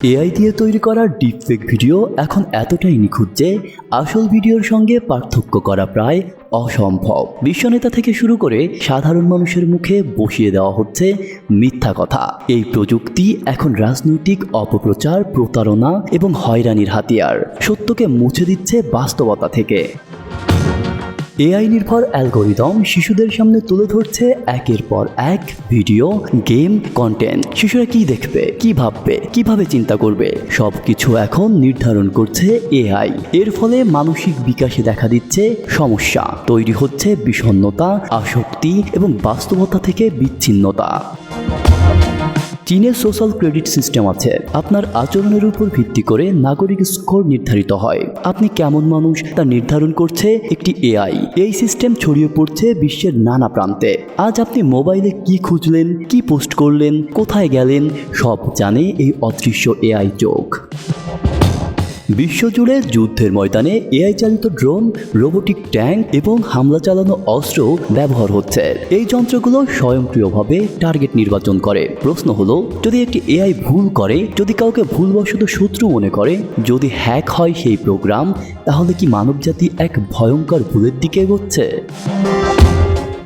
AI দিয়ে তৈরি করা ডিপফেক ভিডিও এখন এতটাই নিখুঁত যে আসল ভিডিওর সঙ্গে পার্থক্য করা প্রায় অসম্ভব। বিশ্বনেতা থেকে শুরু করে সাধারণ মানুষের মুখে বসিয়ে দেওয়া হচ্ছে মিথ্যা কথা। এই প্রযুক্তি এখন রাজনৈতিক অপপ্রচার, প্রতারণা এবং হয়রানির হাতিয়ার। সত্যকে মুছে দিচ্ছে বাস্তবতা থেকে। এআই নির্ভর অ্যালগোরিদম শিশুদের সামনে তুলে ধরছে একের পর এক ভিডিও, গেম, কন্টেন্ট। শিশুরা কি দেখবে, কি ভাববে, কিভাবে চিন্তা করবে, সবকিছু এখন নির্ধারণ করছে এআই। এর ফলে মানসিক বিকাশে দেখা দিচ্ছে সমস্যা, তৈরি হচ্ছে বিষণ্ণতা, আসক্তি এবং বাস্তবতা থেকে বিচ্ছিন্নতা। চীনের সোশ্যাল ক্রেডিট সিস্টেম আছে। আপনার আচরণের উপর ভিত্তি করে নাগরিক স্কোর নির্ধারিত হয়। আপনি কেমন মানুষ তা নির্ধারণ করছে একটি এআই। এই সিস্টেম ছড়িয়ে পড়ছে বিশ্বের নানা প্রান্তে। আজ আপনি মোবাইলে কি খুঁজলেন, কি পোস্ট করলেন, কোথায় গেলেন, সব জানে এই অদৃশ্য এআই চোখ। বিশ্বজুড়ে যুদ্ধের ময়দানে এআই চালিত ড্রোন, রোবোটিক ট্যাঙ্ক এবং হামলা চালানো অস্ত্র ব্যবহার হচ্ছে। এই যন্ত্রগুলো স্বয়ংক্রিয়ভাবে টার্গেট নির্বাচন করে। প্রশ্ন হলো, যদি একটি এআই ভুল করে, যদি কাউকে ভুলবশত শত্রু মনে করে, যদি হ্যাক হয় সেই প্রোগ্রাম, তাহলে কি মানবজাতি এক ভয়ঙ্কর ভুলের দিকে এগোচ্ছে?